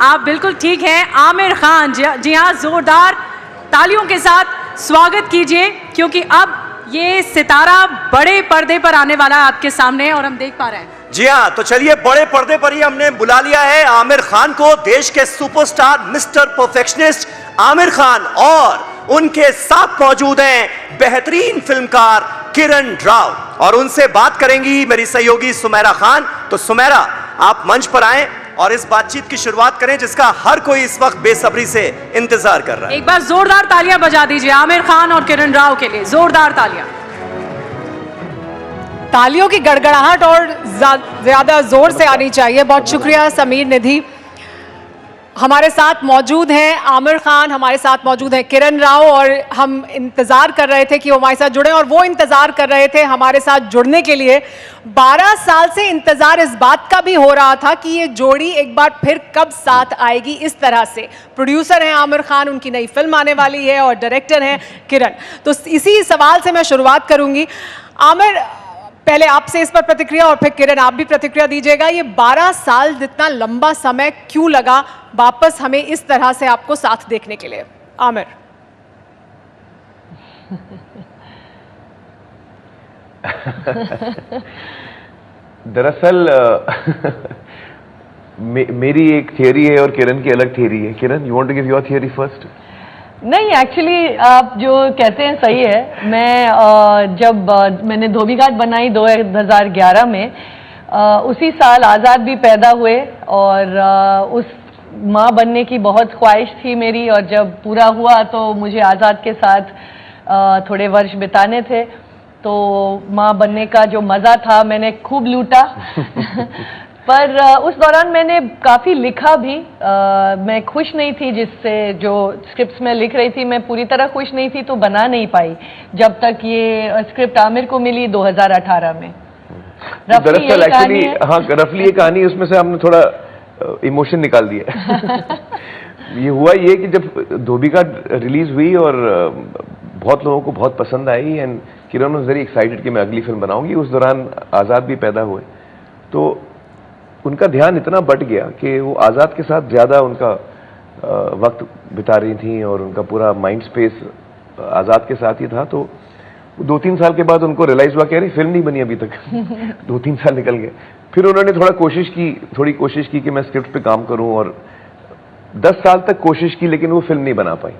आप बिल्कुल ठीक हैं। आमिर खान, जी हाँ, जोरदार तालियों के साथ स्वागत कीजिए, क्योंकि अब ये सितारा बड़े पर्दे पर आने वाला है आपके सामने और हम देख पा रहे हैं। जी हाँ, तो चलिए बड़े पर्दे पर ही हमने बुला लिया है आमिर खान को, देश के superstar mister perfectionist Aamir Khan, और उनके साथ मौजूद हैं बेहतरीन फिल्मकार किरण राव, और उनसे बात करेंगी मेरी सहयोगी सुमेरा खान। तो सुमेरा, आप मंच पर आएं और इस बातचीत की शुरुआत करें जिसका हर कोई इस वक्त बेसब्री से इंतजार कर रहा है। एक बार जोरदार तालियां बजा दीजिए आमिर खान और किरण राव के लिए, जोरदार तालियां। तालियों की गड़गड़ाहट और ज्यादा जोर से आनी चाहिए। बहुत शुक्रिया समीर निधि। हमारे साथ मौजूद हैं आमिर खान, हमारे साथ मौजूद हैं किरण राव, और हम इंतज़ार कर रहे थे कि वो हमारे साथ जुड़े, और वो इंतज़ार कर रहे थे हमारे साथ जुड़ने के लिए। 12 साल से इंतज़ार इस बात का भी हो रहा था कि ये जोड़ी एक बार फिर कब साथ आएगी इस तरह से। प्रोड्यूसर हैं आमिर खान, उनकी नई फिल्म आने वाली है, और डायरेक्टर हैं किरण। तो इसी सवाल से मैं शुरुआत करूँगी। आमिर, पहले आपसे इस पर प्रतिक्रिया और फिर किरण आप भी प्रतिक्रिया दीजिएगा। ये 12 साल जितना लंबा समय क्यों लगा वापस हमें इस तरह से आपको साथ देखने के लिए? आमिर। दरअसल मेरी एक थियरी है और किरण की अलग थियरी है। Kiran, you want to give your theory first? नहीं, एक्चुअली आप जो कहते हैं सही है। मैं जब मैंने धोबी घाट बनाई 2011 में, उसी साल आज़ाद भी पैदा हुए, और उस माँ बनने की बहुत ख्वाहिश थी मेरी, और जब पूरा हुआ तो मुझे आज़ाद के साथ थोड़े वर्ष बिताने थे। तो माँ बनने का जो मज़ा था मैंने खूब लूटा। पर उस दौरान मैंने काफ़ी लिखा भी। मैं खुश नहीं थी जिससे, जो स्क्रिप्ट्स में लिख रही थी मैं पूरी तरह खुश नहीं थी, तो बना नहीं पाई जब तक ये स्क्रिप्ट आमिर को मिली 2018 में। दरअसल एक्चुअली हाँ, रफली ये कहानी, उसमें से हमने थोड़ा इमोशन निकाल दिया। ये हुआ ये कि जब धोबी घाट रिलीज हुई और बहुत लोगों को बहुत पसंद आई, and Kiran was very excited कि मैं अगली फिल्म बनाऊंगी। उस दौरान आज़ाद भी पैदा हुए, तो उनका ध्यान इतना बढ़ गया कि वो आज़ाद के साथ ज़्यादा उनका वक्त बिता रही थी, और उनका पूरा माइंड स्पेस आज़ाद के साथ ही था। तो 2-3 साल के बाद उनको रियलाइज हुआ कि अरे फिल्म नहीं बनी अभी तक। 2-3 साल निकल गए। फिर उन्होंने थोड़ी कोशिश की कि मैं स्क्रिप्ट पे काम करूं, और 10 साल तक कोशिश की, लेकिन वो फिल्म नहीं बना पाई।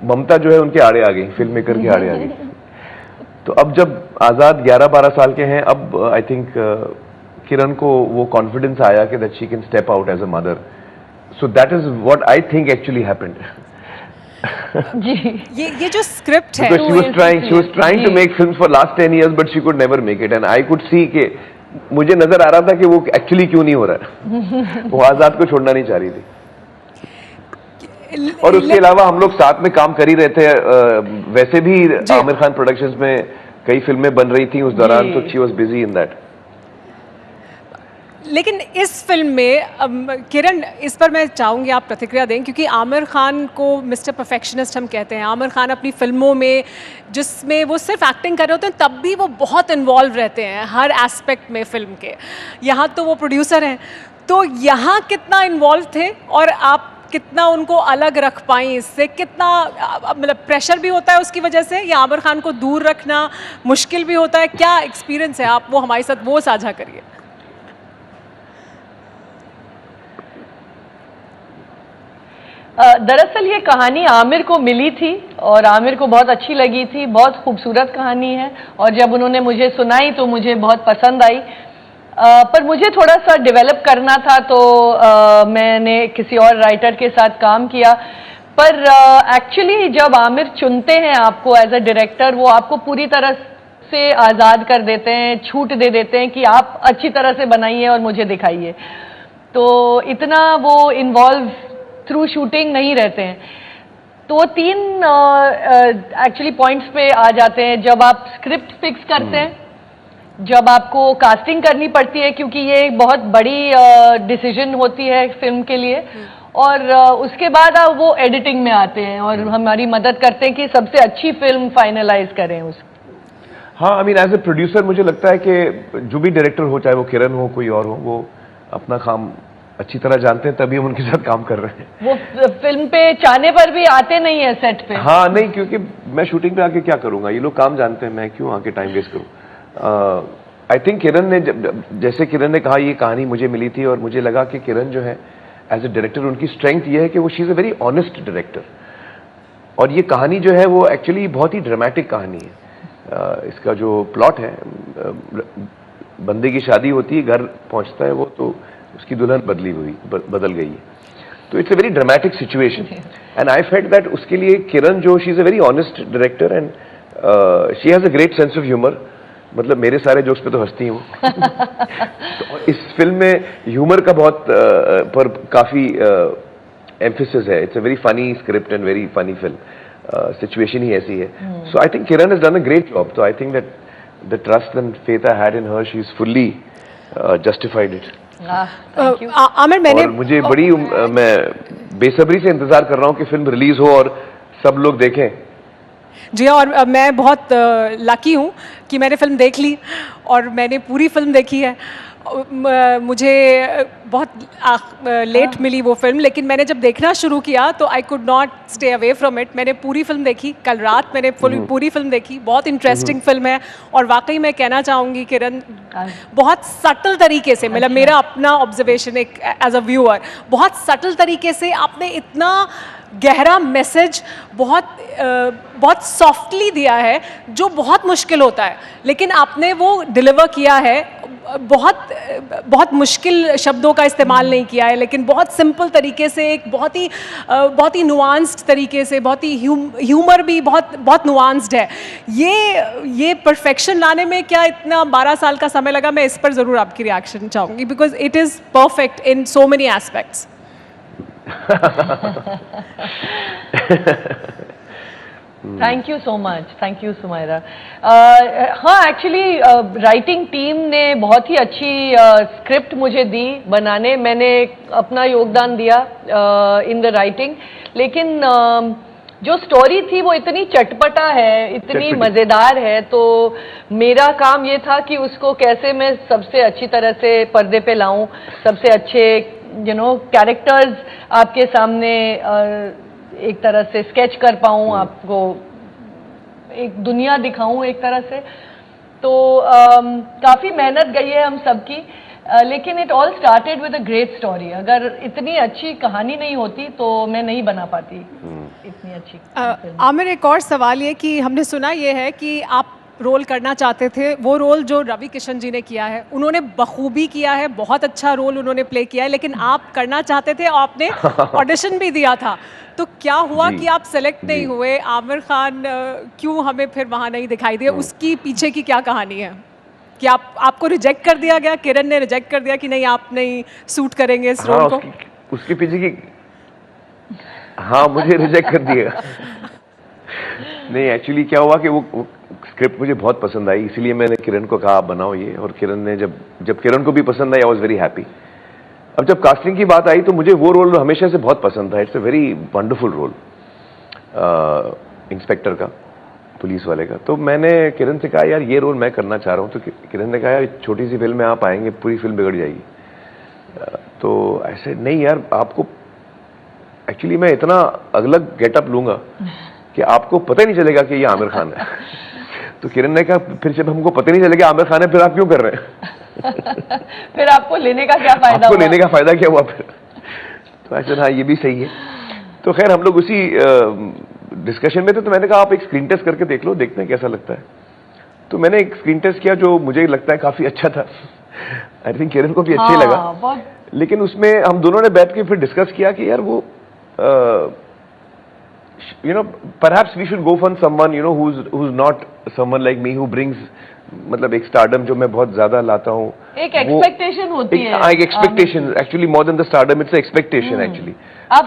ममता जो है उनके आड़े आ गई, फिल्म मेकर के आड़े आ गई। तो अब जब आज़ाद 11-12 साल के हैं, अब आई थिंक किरण को वो कॉन्फिडेंस आया कि that she can step out as a mother. So that is what I think actually happened. जी, ये जो स्क्रिप्ट है, she was trying to make films for last 10 years but she could never make it, and I could see कि मुझे नजर आ रहा था कि वो एक्चुअली क्यों नहीं हो रहा है। वो आज़ाद को छोड़ना नहीं चाह रही थी, और उसके अलावा हम लोग साथ में काम कर ही रहे थे। वैसे भी आमिर खान प्रोडक्शंस में कई फिल्में बन रही थी उस दौरान, तो she was busy in that. लेकिन इस फिल्म में किरण, इस पर मैं चाहूँगी आप प्रतिक्रिया दें, क्योंकि आमिर खान को मिस्टर परफेक्शनिस्ट हम कहते हैं। आमिर खान अपनी फिल्मों में, जिसमें वो सिर्फ एक्टिंग कर रहे होते हैं, तब भी वो बहुत इन्वॉल्व रहते हैं हर एस्पेक्ट में फिल्म के। यहाँ तो वो प्रोड्यूसर हैं, तो यहाँ कितना इन्वॉल्व थे और आप कितना उनको अलग रख पाई इससे? कितना मतलब प्रेशर भी होता है उसकी वजह से, या आमिर खान को दूर रखना मुश्किल भी होता है? क्या एक्सपीरियंस है, आप वो हमारे साथ वो साझा करिए। दरअसल ये कहानी आमिर को मिली थी और आमिर को बहुत अच्छी लगी थी। बहुत खूबसूरत कहानी है, और जब उन्होंने मुझे सुनाई तो मुझे बहुत पसंद आई। पर मुझे थोड़ा सा डेवलप करना था, तो मैंने किसी और राइटर के साथ काम किया। पर एक्चुअली जब आमिर चुनते हैं आपको एज अ डायरेक्टर, वो आपको पूरी तरह से आज़ाद कर देते हैं, छूट दे देते हैं कि आप अच्छी तरह से बनाइए और मुझे दिखाइए। तो इतना वो इन्वॉल्व थ्रू शूटिंग नहीं रहते हैं। तो 3 एक्चुअली पॉइंट्स पे आ जाते हैं। जब आप स्क्रिप्ट फिक्स करते हैं, जब आपको कास्टिंग करनी पड़ती है, क्योंकि ये एक बहुत बड़ी डिसीजन होती है फिल्म के लिए, और उसके बाद वो एडिटिंग में आते हैं और हमारी मदद करते हैं कि सबसे अच्छी फिल्म फाइनलाइज करें उसको। हाँ, I mean as a producer मुझे लगता है कि जो भी डायरेक्टर हो, चाहे वो किरण हो कोई और हो, वो अपना काम अच्छी तरह जानते हैं, तभी हम उनके साथ काम कर रहे हैं। वो फिल्म पे चाहने पर भी आते नहीं है सेट पे। हाँ नहीं, क्योंकि मैं शूटिंग पे आके क्या करूंगा, ये लोग काम जानते हैं, मैं क्यों आके टाइम वेस्ट करूं। आई थिंक किरण ने जैसे किरण ने कहा ये कहानी मुझे मिली थी, और मुझे लगा कि किरण जो है एज ए डायरेक्टर, उनकी स्ट्रेंथ ये है कि वो she is a very honest director, और ये कहानी जो है वो एक्चुअली बहुत ही ड्रामेटिक कहानी है। इसका जो प्लॉट है, बंदे की शादी होती है, घर पहुंचता है वो, तो उसकी दुल्हन बदल गई है, तो it's a very dramatic situation, and I felt that उसके लिए किरण जो she is a very honest director, and she has a great sense of humour. मतलब मेरे सारे जोक्स पे तो हंसती हूँ। तो इस फिल्म में ह्यूमर का बहुत पर काफ़ी एम्फेसिस है। It's a very funny script and very funny film, situation ही ऐसी है। So I think Kiran has done a great job, तो I think that the trust and faith I had in her, she is fully justified it. Thank you. Aamir, मैंने और मुझे बड़ी मैं बेसब्री से इंतजार कर रहा हूँ कि फिल्म रिलीज हो और सब लोग देखें। जी हाँ, और मैं बहुत लकी हूँ कि मैंने फिल्म देख ली और मैंने पूरी फिल्म देखी है। मुझे बहुत लेट मिली वो फिल्म, लेकिन मैंने जब देखना शुरू किया तो I could not stay away from it. मैंने पूरी फिल्म देखी, कल रात मैंने पूरी फिल्म देखी। बहुत इंटरेस्टिंग फिल्म है, और वाकई मैं कहना चाहूँगी किरण, बहुत सटल तरीके से, मतलब मेरा अपना ऑब्जर्वेशन एक एज अ व्यूअर, बहुत सटल तरीके से आपने इतना गहरा मैसेज बहुत सॉफ्टली दिया है, जो बहुत मुश्किल होता है, लेकिन आपने वो डिलीवर किया है। बहुत मुश्किल शब्दों का इस्तेमाल नहीं किया है, लेकिन बहुत सिंपल तरीके से, एक बहुत ही नुआंस्ड तरीके से, बहुत ही ह्यूमर भी बहुत नुआंस्ड है। ये परफेक्शन लाने में क्या इतना 12 साल का समय लगा? मैं इस पर ज़रूर आपकी रिएक्शन चाहूँगी, because it is perfect in so many aspects. Thank you so much, thank you Sumaira. हाँ, एक्चुअली राइटिंग टीम ने बहुत ही अच्छी स्क्रिप्ट मुझे दी बनाने, मैंने अपना योगदान दिया इन द राइटिंग, लेकिन जो स्टोरी थी वो इतनी चटपटा है, इतनी मज़ेदार है, तो मेरा काम ये था कि उसको कैसे मैं सबसे अच्छी तरह से पर्दे पे लाऊं, सबसे अच्छे कैरेक्टर्स आपके सामने एक तरह से स्केच कर पाऊँ, आपको एक दुनिया दिखाऊं एक तरह से। तो काफ़ी मेहनत गई है हम सबकी, लेकिन it all started with a great story. अगर इतनी अच्छी कहानी नहीं होती तो मैं नहीं बना पाती इतनी अच्छी फिल्म। आमिर, एक और सवाल ये कि हमने सुना ये है कि आप रोल करना चाहते थे, वो रोल जो रवि किशन जी ने किया है, उन्होंने बखूबी किया है, बहुत अच्छा रोल उन्होंने प्ले किया है, लेकिन आप करना चाहते थे और आपने ऑडिशन भी दिया था, तो क्या हुआ कि आप सेलेक्ट नहीं हुए? आमिर खान क्यों हमें फिर वहाँ नहीं दिखाई दिए? उसकी पीछे की क्या कहानी है कि आपको रिजेक्ट कर दिया गया? किरण ने रिजेक्ट कर दिया कि नहीं, आप नहीं सूट करेंगे इस रोल को? उसके पीछे की, हाँ, मुझे रिजेक्ट कर दिया। नहीं, एक्चुअली क्या हुआ कि वो स्क्रिप्ट मुझे बहुत पसंद आई, इसीलिए मैंने किरण को कहा आप बनाओ ये, और किरण ने जब किरण को भी पसंद आई, आई वॉज वेरी हैप्पी। अब जब कास्टिंग की बात आई तो मुझे वो रोल हमेशा से बहुत पसंद था। It's a very wonderful role, inspector का, पुलिस वाले का। तो मैंने किरण से कहा यार ये रोल मैं करना चाह रहा हूँ, तो किरण ने कहा यार छोटी सी फिल्म में आप आएंगे, पूरी फिल्म बिगड़ जाएगी। तो ऐसे नहीं यार, आपको एक्चुअली मैं इतना अलग गेटअप लूंगा कि आपको पता ही नहीं चलेगा कि ये आमिर खान है। तो किरण ने कहा फिर जब हमको पता नहीं चलेगा आमिर खान है, फिर आप क्यों कर रहे हैं? फिर आपको लेने का क्या फायदा? आपको लेने का फायदा क्या हुआ फिर? तो ऐसा हाँ, ये भी सही है। तो खैर हम लोग उसी डिस्कशन में थे, तो मैंने कहा आप एक स्क्रीन टेस्ट करके देख लो, देखते हैं कैसा लगता है। तो मैंने एक स्क्रीन टेस्ट किया जो मुझे लगता है काफी अच्छा था। आई थिंक किरण को भी अच्छा ही लगा, लेकिन उसमें हम दोनों ने बैठ के फिर डिस्कस किया कि यार वो perhaps we should go for someone who's not someone like me who brings मतलब एक स्टारडम जो मैं बहुत ज्यादा लाता हूँ, एक एक्सपेक्टेशन होती है। एक expectation, actually more than the stardom, it's expectation actually. आप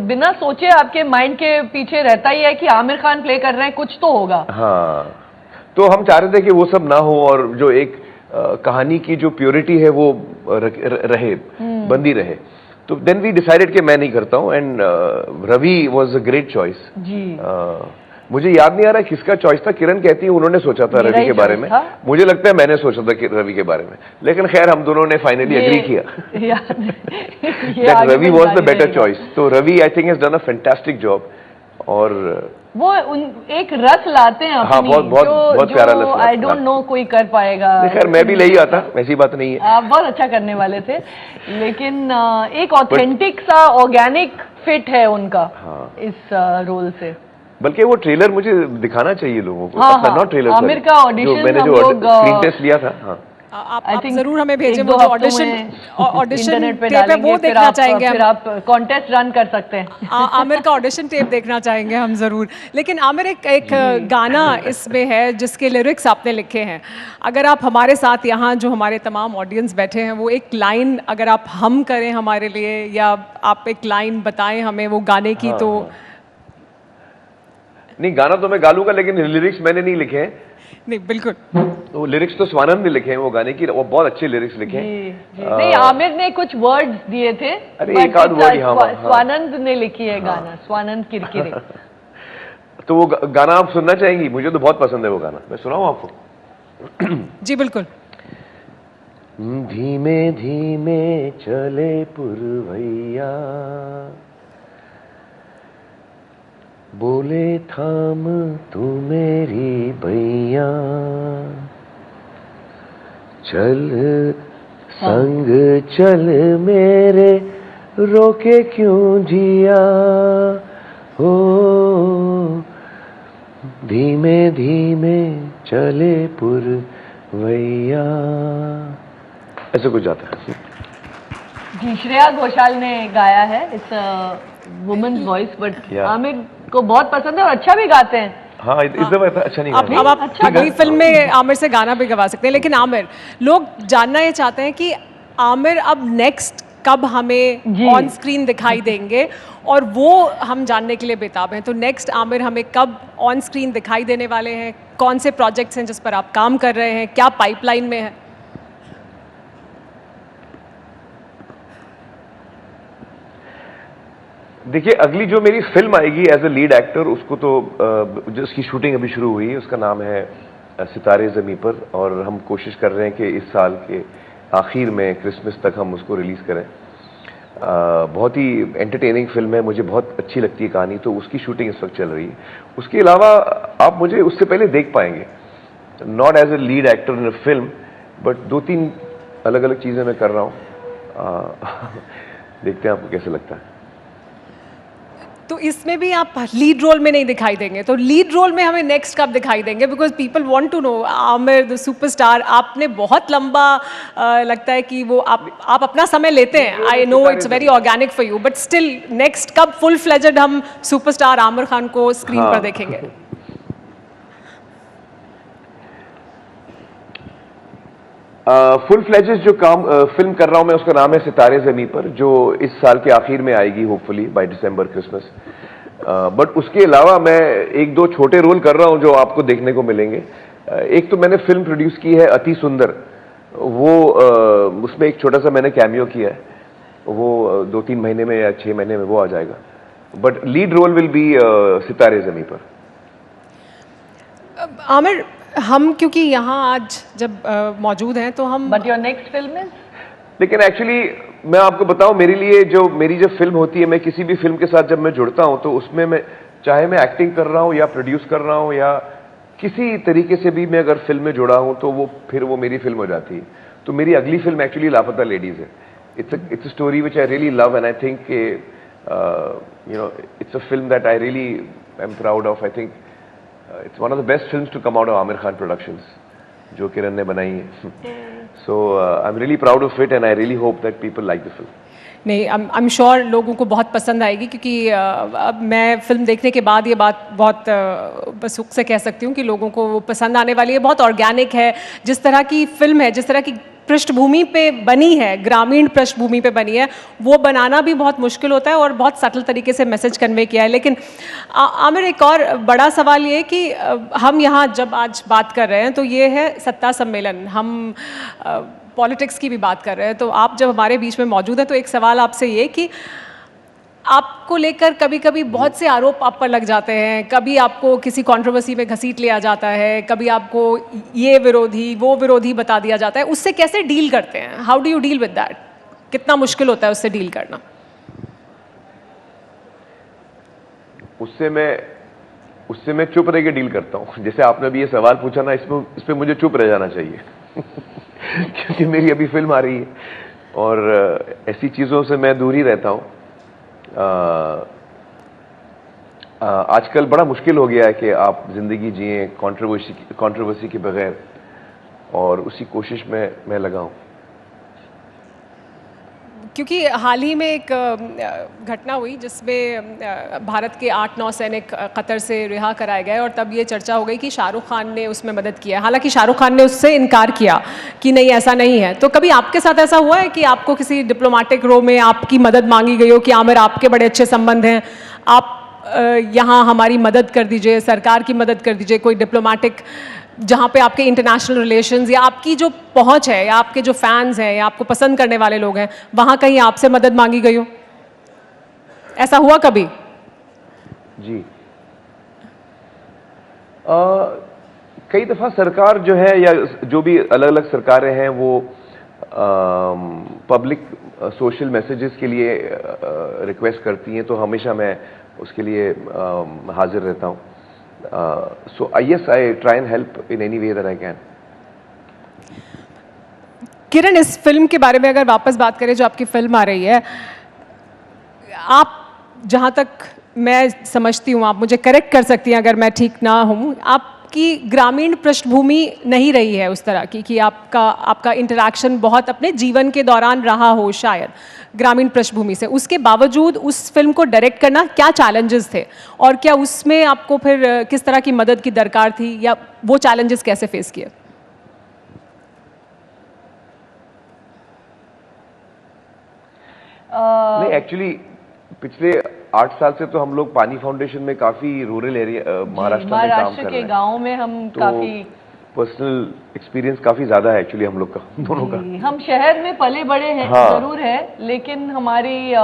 बिना सोचे आपके माइंड के पीछे रहता ही है कि आमिर खान प्ले कर रहे हैं, कुछ तो होगा। हाँ, तो हम चाह रहे थे कि वो सब ना हो, और जो एक कहानी की जो प्योरिटी है वो रहे, बंदी रहे। तो देन वी डिसाइडेड कि मैं नहीं करता हूँ, and Ravi was a great choice. मुझे याद नहीं आ रहा है किसका चॉइस था, किरण कहती है उन्होंने सोचा था मेरा रवि ही के बारे choice में, था। मुझे लगता है मैंने सोचा था कि रवि के बारे में, लेकिन खैर हम दोनों ने फाइनली एग्री किया that Ravi was the better choice. तो Ravi I think has done a fantastic job, और वो एक रस लाते हैं अपनी, हाँ, बहुत प्यारा रस लाते हैं। आई डोंट नो कोई कर पाएगा। खैर मैं भी नहीं आता, ऐसी बात नहीं है। आप बहुत अच्छा करने वाले थे, लेकिन एक ऑथेंटिक सा ऑर्गेनिक फिट है उनका इस रोल से। बल्कि वो ट्रेलर मुझे दिखाना चाहिए लोगों को, हाँ, अपना नॉट ट्रेलर, आमिर का ऑडिशन मैंने हम जो लोग, स्क्रीन टेस्ट लिया था। हाँ, आप जरूर हमें भेजें वो जो ऑडिशन इंटरनेट पे टेप है डालेंगे, वो देखना चाहेंगे फिर हम। आप कॉन्टेस्ट रन कर सकते हैं। आमिर का ऑडिशन टेप देखना चाहेंगे हम ज़रूर। लेकिन आमिर एक गाना इसमें है जिसके लिरिक्स आपने लिखे हैं, अगर आप हमारे साथ यहाँ जो हमारे तमाम ऑडियंस बैठे हैं वो एक लाइन अगर आप हम करें हमारे लिए, या आप एक लाइन बताएं हमें वो गाने की, तो नहीं गाना तो मैं गा लूंगा, लेकिन लिरिक्स मैंने नहीं लिखे हैं। नहीं बिल्कुल, तो लिरिक्स तो स्वानंद ने लिखे हैं वो गाने की, वो बहुत अच्छे लिरिक्स लिखे हैं। नहीं, आमिर ने कुछ वर्ड्स दिए थे, अरे एक आध वर्ड, हाँ, स्वानंद ने लिखी है गाना, स्वानंद किरकिरे। तो वो गाना आप सुनना चाहेंगी? मुझे तो बहुत पसंद है वो गाना, मैं सुनाऊं आपको? जी बिल्कुल। धीमे धीमे चले पुरवैया, बोले थाम तू मेरी भैया, चल संग चल मेरे, रोके क्यों जिया, हो धीमे धीमे चले पुरवैया, ऐसे कुछ जाता है। जी, श्रेया घोषाल ने गाया है, it's womens voice, but Aamir को बहुत पसंद है और अच्छा भी गाते हैं। हाँ, इस दफा अच्छा नहीं गाया। अब आप अगली फिल्म में आमिर से गाना भी गवा सकते हैं, लेकिन आमिर, लोग जानना ये चाहते हैं कि आमिर अब नेक्स्ट कब हमें ऑन स्क्रीन दिखाई देंगे, और वो हम जानने के लिए बेताब हैं। तो नेक्स्ट आमिर हमें कब ऑन स्क्रीन दिखाई देने वाले हैं, कौन से प्रोजेक्ट्स हैं जिस पर आप काम कर रहे हैं, क्या पाइपलाइन में है? देखिए, अगली जो मेरी फिल्म आएगी एज अ लीड एक्टर, उसको तो जिसकी शूटिंग अभी शुरू हुई है, उसका नाम है सितारे ज़मीं पर, और हम कोशिश कर रहे हैं कि इस साल के आखिर में क्रिसमस तक हम उसको रिलीज़ करें। बहुत ही एंटरटेनिंग फिल्म है, मुझे बहुत अच्छी लगती है कहानी, तो उसकी शूटिंग इस वक्त चल रही है। उसके अलावा आप मुझे उससे पहले देख पाएंगे, not as a lead actor in a film, but 2-3 अलग अलग चीज़ें मैं कर रहा हूँ। देखते हैं आपको कैसे लगता है। तो इसमें भी आप लीड रोल में नहीं दिखाई देंगे, तो लीड रोल में हमें नेक्स्ट कब दिखाई देंगे? Because people want to know, Aamir the superstar, आपने बहुत लंबा लगता है कि वो आप अपना समय लेते हैं, I know it's very organic for you, but still next कब फुल फ्लेजेड हम सुपरस्टार आमिर खान को स्क्रीन पर देखेंगे? फुल फ्लेजेस जो काम फिल्म कर रहा हूं मैं, उसका नाम है सितारे ज़मीं पर, जो इस साल के आखिर में आएगी, hopefully by December, Christmas. But उसके अलावा मैं 1-2 छोटे रोल कर रहा हूं जो आपको देखने को मिलेंगे। एक तो मैंने फिल्म प्रोड्यूस की है अति सुंदर, वो उसमें एक छोटा सा मैंने कैमियो किया है, वो 2-3 महीने में या 6 महीने में वो आ जाएगा, but lead role will be Sitaare Zameen पर। आमिर, हम क्योंकि यहाँ आज जब मौजूद हैं तो हम, but your next film is, लेकिन एक्चुअली मैं आपको बताऊं, मेरे लिए मेरी जब फिल्म होती है, मैं किसी भी फिल्म के साथ जब मैं जुड़ता हूं, तो उसमें मैं, चाहे मैं एक्टिंग कर रहा हूं या प्रोड्यूस कर रहा हूं या किसी तरीके से भी मैं अगर फिल्म में जुड़ा हूं, तो फिर वो मेरी फिल्म हो जाती है। तो मेरी अगली फिल्म एक्चुअली लापता लेडीज है। It's a story which I really love, and I think you know it's a film that I really am proud of. I think it's one of the best films to come out of Aamir Khan Productions, जो किरण ने बनाई है। So I'm really proud of it, and I really hope that people like the film. नहीं, I am sure लोगों को बहुत पसंद आएगी, क्योंकि अब मैं फिल्म देखने के बाद ये बात बहुत सुख से कह सकती हूँ कि लोगों को वो पसंद आने वाली है। बहुत ऑर्गेनिक है, जिस तरह की फिल्म है, जिस तरह की पृष्ठभूमि पे बनी है, ग्रामीण पृष्ठभूमि पे बनी है, वो बनाना भी बहुत मुश्किल होता है, और बहुत सटल तरीके से मैसेज कन्वे किया है। लेकिन आमिर, एक और बड़ा सवाल ये कि हम यहाँ जब आज बात कर रहे हैं तो ये है सत्ता सम्मेलन, हम पॉलिटिक्स की भी बात कर रहे हैं, तो आप जब हमारे बीच में मौजूद हैं तो एक सवाल आपसे ये कि आपको लेकर कभी कभी बहुत से आरोप आप पर लग जाते हैं, कभी आपको किसी कंट्रोवर्सी में घसीट लिया जाता है, कभी आपको ये विरोधी वो विरोधी बता दिया जाता है, उससे कैसे डील करते हैं? How do you deal with that? कितना मुश्किल होता है उससे डील करना? उससे मैं चुप रह के डील करता हूँ। जैसे आपने भी ये सवाल पूछा ना, इस पे मुझे चुप रह जाना चाहिए क्योंकि मेरी अभी फिल्म आ रही है और ऐसी चीज़ों से मैं दूर ही रहता हूँ। आजकल बड़ा मुश्किल हो गया है कि आप जिंदगी जिए कंट्रोवर्सी के बगैर, और उसी कोशिश में मैं लगा हूँ। क्योंकि हाल ही में एक घटना हुई जिसमें भारत के 8-9 सैनिक कतर से रिहा कराए गए, और तब ये चर्चा हो गई कि शाहरुख खान ने उसमें मदद किया। हालांकि शाहरुख खान ने उससे इनकार किया कि नहीं ऐसा नहीं है। तो कभी आपके साथ ऐसा हुआ है कि आपको किसी डिप्लोमेटिक रो में आपकी मदद मांगी गई हो कि आमिर आपके बड़े अच्छे संबंध हैं, आप यहाँ हमारी मदद कर दीजिए, सरकार की मदद कर दीजिए, कोई डिप्लोमेटिक जहाँ पे आपके इंटरनेशनल रिलेशंस या आपकी जो पहुँच है या आपके जो फैंस हैं या आपको पसंद करने वाले लोग हैं, वहाँ कहीं आपसे मदद मांगी गई हो? ऐसा हुआ कभी? जी, कई दफ़ा सरकार जो है या जो भी अलग अलग सरकारें हैं वो पब्लिक सोशल मैसेजेस के लिए रिक्वेस्ट करती हैं, तो हमेशा मैं उसके लिए हाजिर रहता हूँ। So yes, I try and help in any way that I can. किरण, इस फिल्म के बारे में अगर वापस बात करें, जो आपकी फिल्म आ रही है, आप जहाँ तक मैं समझती हूँ, आप मुझे करेक्ट कर सकती हैं अगर मैं ठीक ना हूँ, आपकी ग्रामीण पृष्ठभूमि नहीं रही है उस तरह की कि आपका इंटरैक्शन बहुत अपने जीवन के दौरान रहा हो शायद ग्रामीण पृष्ठभूमि से। उसके बावजूद उस फिल्म को डायरेक्ट करना क्या चैलेंजेस थे, और क्या उसमें आपको फिर किस तरह की मदद की दरकार थी, या वो चैलेंजेस कैसे फेस किए? नहीं, एक्चुअली पिछले 8 साल से तो हम लोग पानी फाउंडेशन में काफी रूरल एरिया महाराष्ट्र में काम कर रहे हैं। गाँव में हम तो काफी पर्सनल एक्सपीरियंस काफी ज्यादा है एक्चुअली हम लोग का, दोनों का। हम शहर में पले बड़े हैं, हाँ। जरूर है, लेकिन हमारे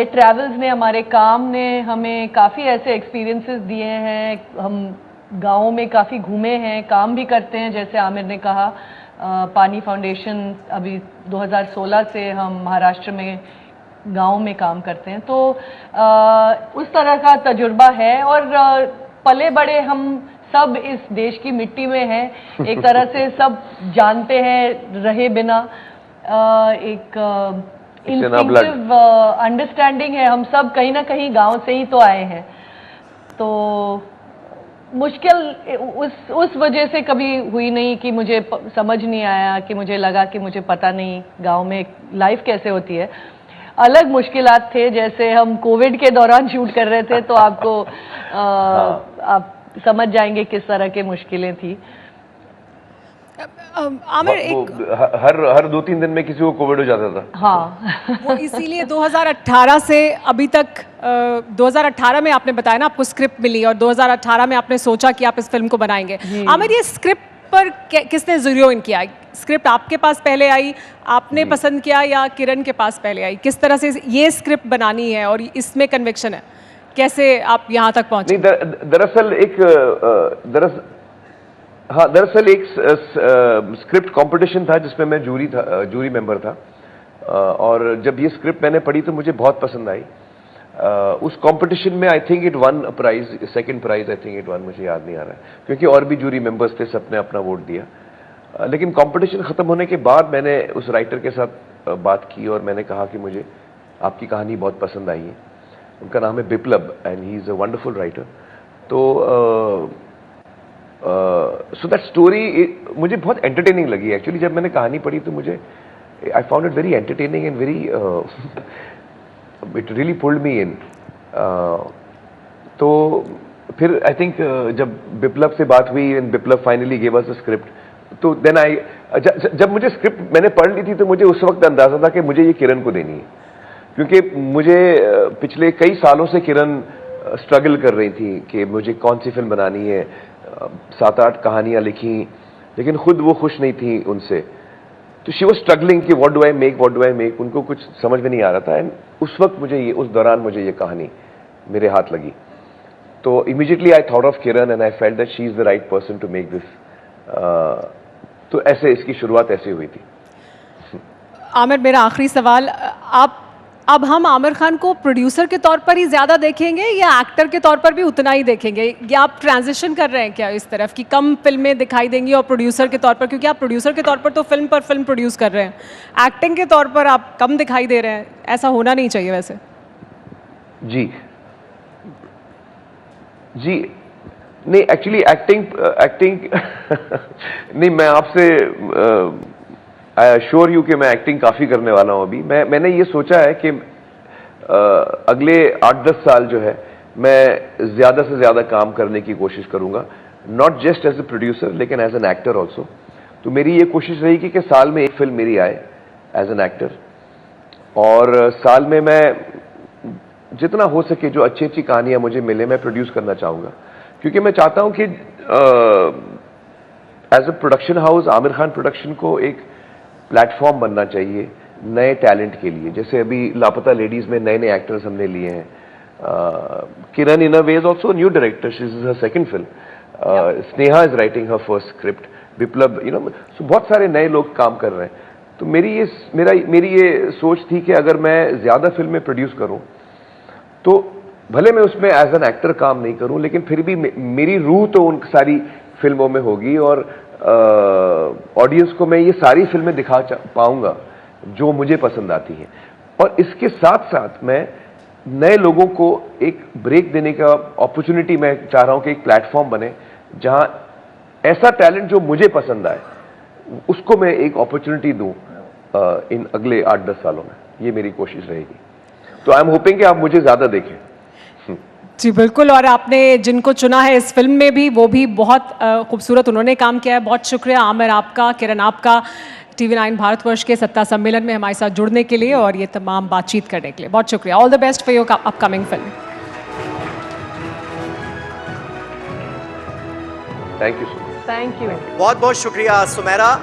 ट्रैवल्स ने, हमारे काम ने हमें काफ़ी ऐसे एक्सपीरियंसेस दिए हैं। हम गाँव में काफ़ी घूमे हैं, काम भी करते हैं, जैसे आमिर ने कहा। पानी फाउंडेशन अभी 2016 से हम महाराष्ट्र में गाँव में काम करते हैं, तो उस तरह का तजुर्बा है। और पले बड़े हम सब इस देश की मिट्टी में हैं, एक तरह से सब जानते हैं रहे बिना। एक इंस्टिंक्टिव अंडरस्टैंडिंग है, हम सब कहीं ना कहीं गांव से ही तो आए हैं। तो मुश्किल उस वजह से कभी हुई नहीं कि मुझे समझ नहीं आया, कि मुझे लगा कि मुझे पता नहीं गांव में लाइफ कैसे होती है। अलग मुश्किलात थे, जैसे हम कोविड के दौरान शूट कर रहे थे, तो आपको आप समझ जाएंगे किस तरह की मुश्किलें थी। आमिर, हर 2-3 दिन में किसी को कोविड हो जाता था। हाँ वो इसीलिए 2018 से अभी तक 2018 में आपने बताया ना आपको स्क्रिप्ट मिली, और 2018 में आपने सोचा कि आप इस फिल्म को बनाएंगे। आमिर, ये स्क्रिप्ट पर किसने ज़ीरो इन किया? स्क्रिप्ट आपके पास पहले आई, आपने पसंद किया, या किरण के पास पहले आई? किस तरह से ये स्क्रिप्ट बनानी है और इसमें कन्विक्शन है, कैसे आप यहाँ तक पहुँचे? दरअसल एक स्क्रिप्ट कंपटीशन था जिसमें मैं जूरी मेंबर था, और जब ये स्क्रिप्ट मैंने पढ़ी तो मुझे बहुत पसंद आई। उस कंपटीशन में I think it won prize, second prize I think it won, मुझे याद नहीं आ रहा है, क्योंकि और भी जूरी मेंबर्स थे, सबने अपना वोट दिया। लेकिन कंपटीशन खत्म होने के बाद मैंने उस राइटर के साथ बात की और मैंने कहा कि मुझे आपकी कहानी बहुत पसंद आई है। उनका नाम है Biplab and he is a wonderful writer. तो सो दैट स्टोरी मुझे बहुत एंटरटेनिंग लगी एक्चुअली। जब मैंने कहानी पढ़ी तो मुझे I found it very entertaining and very it really pulled me in. तो फिर आई थिंक जब बिप्लब से बात हुई and Biplab finally gave us the script, तो देन जब मुझे स्क्रिप्ट मैंने पढ़ ली थी तो मुझे उस वक्त अंदाजा था कि मुझे ये किरण को देनी है, क्योंकि मुझे पिछले कई सालों से किरण स्ट्रगल कर रही थी कि मुझे कौन सी फिल्म बनानी है। 7-8 कहानियां लिखी, लेकिन खुद वो खुश नहीं थी उनसे। तो शी वॉज स्ट्रगलिंग कि व्हाट डू आई मेक, उनको कुछ समझ में नहीं आ रहा था। एंड उस वक्त उस दौरान मुझे ये कहानी मेरे हाथ लगी, तो immediately I thought of Kiran and I felt that she is the right person to make this. तो ऐसे इसकी शुरुआत ऐसे हुई थी। आमिर, मेरा आखिरी सवाल, अब हम आमिर खान को प्रोड्यूसर के तौर पर ही ज़्यादा देखेंगे या एक्टर के तौर पर भी उतना ही देखेंगे, या आप ट्रांजिशन कर रहे हैं क्या इस तरफ कि कम फिल्में दिखाई देंगी और प्रोड्यूसर के तौर पर, क्योंकि आप प्रोड्यूसर के तौर पर तो फिल्म पर फिल्म प्रोड्यूस कर रहे हैं, एक्टिंग के तौर पर आप कम दिखाई दे रहे हैं, ऐसा होना नहीं चाहिए वैसे? जी नहीं, एक्चुअली एक्टिंग नहीं, मैं आपसे आई अश्योर यू कि मैं एक्टिंग काफ़ी करने वाला हूँ अभी। मैंने ये सोचा है कि अगले 8-10 साल जो है मैं ज़्यादा से ज़्यादा काम करने की कोशिश करूँगा, not just as a producer लेकिन एज एन एक्टर ऑल्सो। तो मेरी ये कोशिश रहेगी कि साल में एक फिल्म मेरी आए एज एन एक्टर, और साल में मैं जितना हो सके जो अच्छी अच्छी कहानियाँ मुझे मिले मैं प्रोड्यूस करना चाहूँगा, क्योंकि मैं चाहता हूँ कि as a production house Aamir Khan production को एक प्लेटफॉर्म बनना चाहिए नए टैलेंट के लिए। जैसे अभी लापता लेडीज में नए नए एक्टर्स हमने लिए हैं, Kiran in a way is also new director, she is her second film, Sneha is writing her first script, Viplav, so बहुत सारे नए लोग काम कर रहे हैं। तो मेरी ये सोच थी कि अगर मैं ज्यादा फिल्में प्रोड्यूस करूं तो भले मैं उसमें एज एन एक्टर काम नहीं करूं, लेकिन फिर भी मेरी रूह तो उन सारी फिल्मों में होगी और ऑडियंस को मैं ये सारी फिल्में दिखा पाऊंगा जो मुझे पसंद आती हैं। और इसके साथ साथ मैं नए लोगों को एक ब्रेक देने का अपॉर्चुनिटी मैं चाह रहा हूं कि एक प्लेटफॉर्म बने जहां ऐसा टैलेंट जो मुझे पसंद आए उसको मैं एक अपॉर्चुनिटी दूं इन अगले 8-10 सालों में। ये मेरी कोशिश रहेगी। तो आई एम होपिंग कि आप मुझे ज्यादा देखें। जी बिल्कुल, और आपने जिनको चुना है इस फिल्म में भी, वो भी बहुत खूबसूरत उन्होंने काम किया है। बहुत शुक्रिया आमिर आपका, किरण आपका, TV9 भारतवर्ष के सत्ता सम्मेलन में हमारे साथ जुड़ने के लिए और ये तमाम बातचीत करने के लिए बहुत शुक्रिया। All the best for your upcoming film. Thank you so much. Thank you. बहुत बहुत शुक्रिया सुमेरा।